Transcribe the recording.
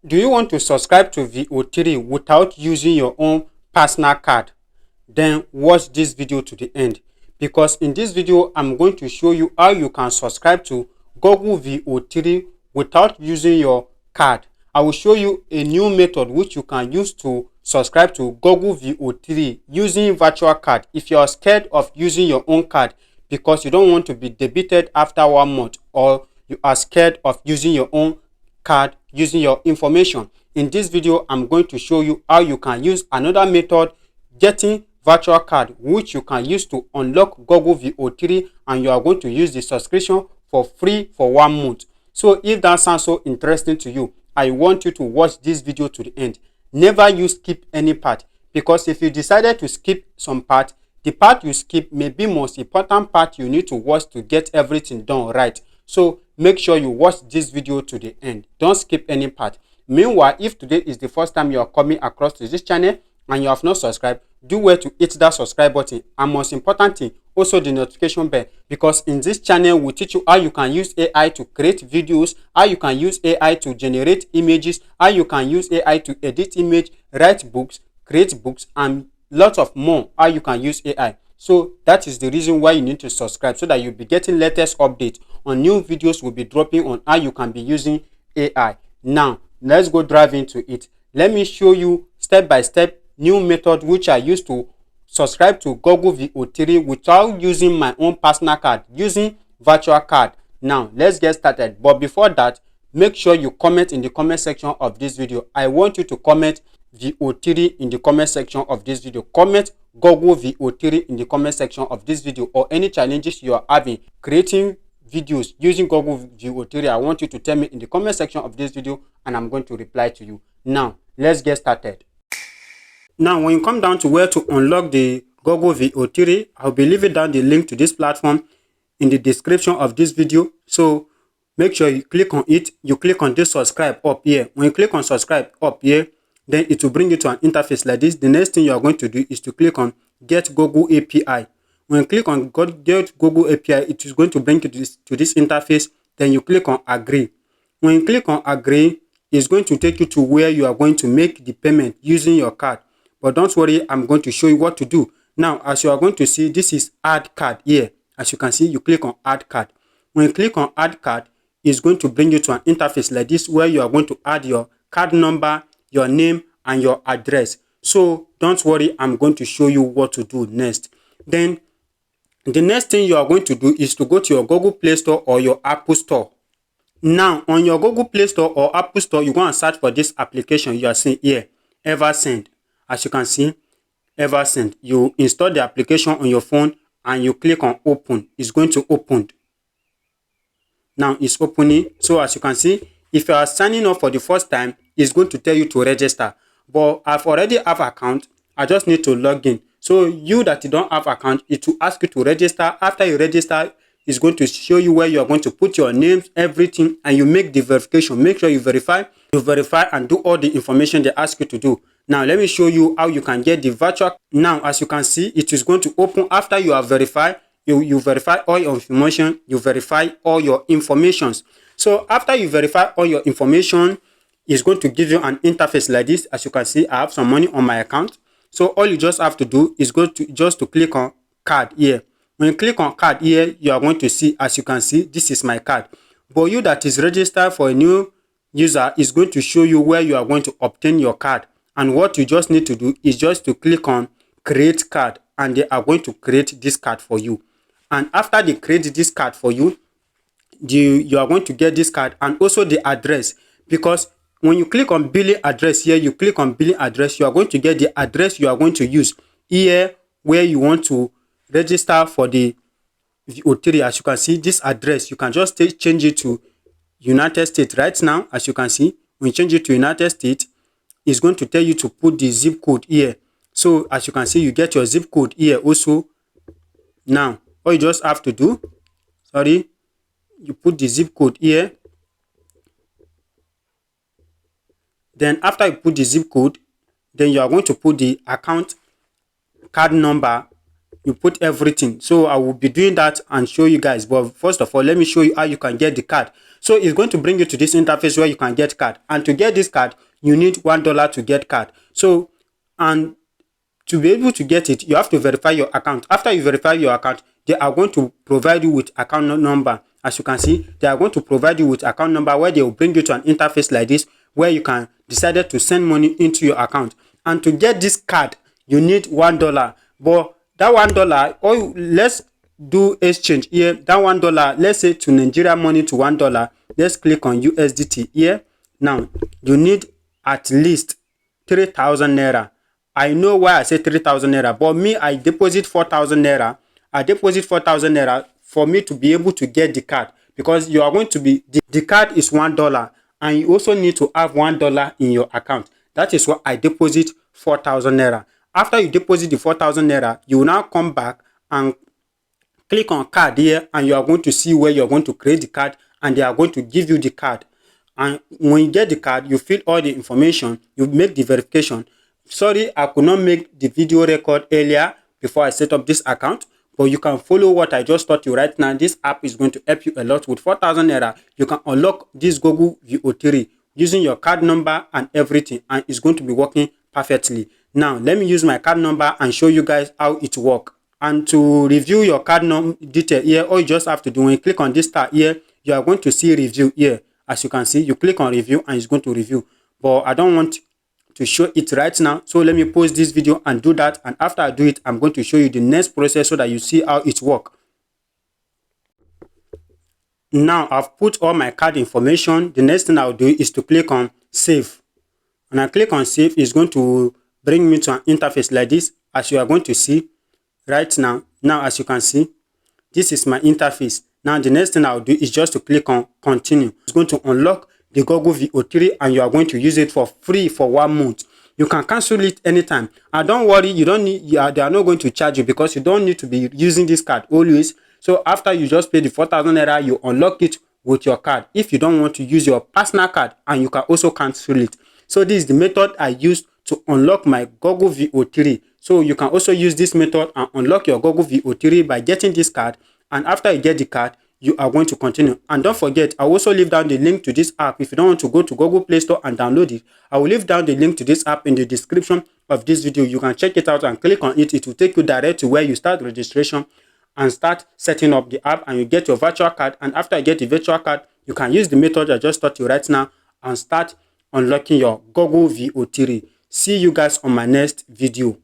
Do you want to subscribe to Veo3 without using your own personal card? Then watch this video to the end, because in this video I'm going to show you how you can subscribe to Google Veo3 without using your card. I will show you a new method which you can use to subscribe to Google Veo3 using virtual card if you are scared of using your own card because you don't want to be debited after 1 month, or you are scared of using your own card using your information. In this video I'm going to show you how you can use another method, getting virtual card, which you can use to unlock Google Veo3, and you are going to use the subscription for free for 1 month. So if that sounds so interesting to you, I want you to watch this video to the end. Never you skip any part, because if you decided to skip some part, the part you skip may be most important part you need to watch to get everything done right. So make sure you watch this video to the end. Don't skip any part. Meanwhile, if today is the first time you are coming across to this channel and you have not subscribed, do well to hit that subscribe button, and most important thing, also the notification bell, because in this channel we teach you how you can use AI to create videos, how you can use AI to generate images, how you can use AI to edit image, write books, create books, and lots of more, how you can use AI. So that is the reason why you need to subscribe, so that you'll be getting latest updates on new videos will be dropping on how you can be using AI. Now let's go dive into it. Let me show you step by step new method which I use to subscribe to Google Veo3 without using my own personal card, using virtual card. Now let's get started. But before that, make sure you comment in the comment section of this video. I want you to comment Veo3 in the comment section of this video. Comment Google Veo3 in the comment section of this video, or any challenges you are having creating videos using Google Veo3. I want you to tell me in the comment section of this video, and I'm going to reply to you. Now let's get started. Now when you come down to where to unlock the Google Veo3, I'll be leaving down the link to this platform in the description of this video. So make sure you click on it. You click on this subscribe up here. When you click on subscribe up here, then it will bring you to an interface like this. The next thing you are going to do is to click on get Google API. When you click on get Google API, it is going to bring you to this interface. Then you click on agree. When you click on agree, it's going to take you to where you are going to make the payment using your card. But don't worry, I'm going to show you what to do. Now, as you are going to see, this is add card here. As you can see, you click on add card. When you click on add card, it's going to bring you to an interface like this, where you are going to add your card number, your name, and your address. So don't worry, I'm going to show you what to do next. Then the next thing you are going to do is to go to your Google Play Store or your Apple Store. Now on your Google Play Store or Apple Store, you go and search for this application you are seeing here, Eversend. As you can see, Eversend. You install the application on your phone and you click on open. It's going to open. Now it's opening. So as you can see, if you are signing up for the first time, it's going to tell you to register. But I've already have account. I just need to log in. So you that you don't have account, it will ask you to register. After you register, it's going to show you where you are going to put your names, everything, and you make the verification. Make sure you verify and do all the information they ask you to do. Now let me show you how you can get the virtual. Now as you can see, it is going to open after you have verified. You verify all your information, you verify all your informations. So after you verify all your information, it's going to give you an interface like this. As you can see, I have some money on my account. So all you just have to do is go to just to click on card here. When you click on card here, you are going to see, as you can see, this is my card. But you that is registered for a new user is going to show you where you are going to obtain your card. And what you just need to do is just to click on create card, and they are going to create this card for you. And after they create this card for you, you are going to get this card and also the address, because when you click on billing address here, you click on billing address, you are going to get the address you are going to use here where you want to register for the Veo3. As you can see, this address, you can just change it to United States right now. As you can see, when you change it to United States, it's going to tell you to put the zip code here. So as you can see, you get your zip code here also. Now all you just have to do, you put the zip code here. Then after you put the zip code, then you are going to put the account card number you put everything. So I will be doing that and show you guys. But first of all, let me show you how you can get the card. So it's going to bring you to this interface where you can get card. And to get this card, you need $1 to get card. So, and to be able to get it, you have to verify your account. After you verify your account, they are going to provide you with account number. As you can see, they are going to provide you with account number where they will bring you to an interface like this where you can decide to send money into your account. And to get this card, you need $1. But that $1, or let's do exchange here. That $1, let's say to Nigeria money to $1. Let's click on USDT here. Now you need at least 3,000 naira. I know why I say 3,000 naira, but me, I deposit 4,000 naira. I deposit 4,000 naira for me to be able to get the card, because you are going to be, the card is $1 and you also need to have $1 in your account. That is why I deposit 4,000 naira. After you deposit the 4,000 naira, you will now come back and click on card here, and you are going to see where you are going to create the card, and they are going to give you the card. And when you get the card, you fill all the information, you make the verification. Sorry, I could not make the video record earlier before I set up this account, but you can follow what I just taught you right now. This app is going to help you a lot. With 4,000 naira, you can unlock this Google Veo3 using your card number and everything, and it's going to be working perfectly. Now, let me use my card number and show you guys how it works. And to review your card detail here, all you just have to do, when you click on this star here, you are going to see review here. As you can see, you click on review and it's going to review. But I don't want to show it right now, so let me pause this video and do that. And after I do it, I'm going to show you the next process so that you see how it works. Now I've put all my card information. The next thing I'll do is to click on save. When I click on save, it's going to bring me to an interface like this, as you are going to see right now. Now, as you can see, this is my interface. Now the next thing I'll do is just to click on continue. It's going to unlock the Google Veo3 and you are going to use it for free for 1 month. You can cancel it anytime. And don't worry, you don't need, they are not going to charge you, because you don't need to be using this card always. So after you just pay the 4,000 naira, you unlock it with your card if you don't want to use your personal card, and you can also cancel it. So this is the method I used to unlock my Google Veo3. So you can also use this method and unlock your Google Veo3 by getting this card. And after you get the card, you are going to continue. And don't forget, I also leave down the link to this app. If you don't want to go to Google Play Store and download it, I will leave down the link to this app in the description of this video. You can check it out and click on it. It will take you direct to where you start registration and start setting up the app, and you get your virtual card. And after you get the virtual card, you can use the method I just taught you right now and start unlocking your Google Veo3. See you guys on my next video.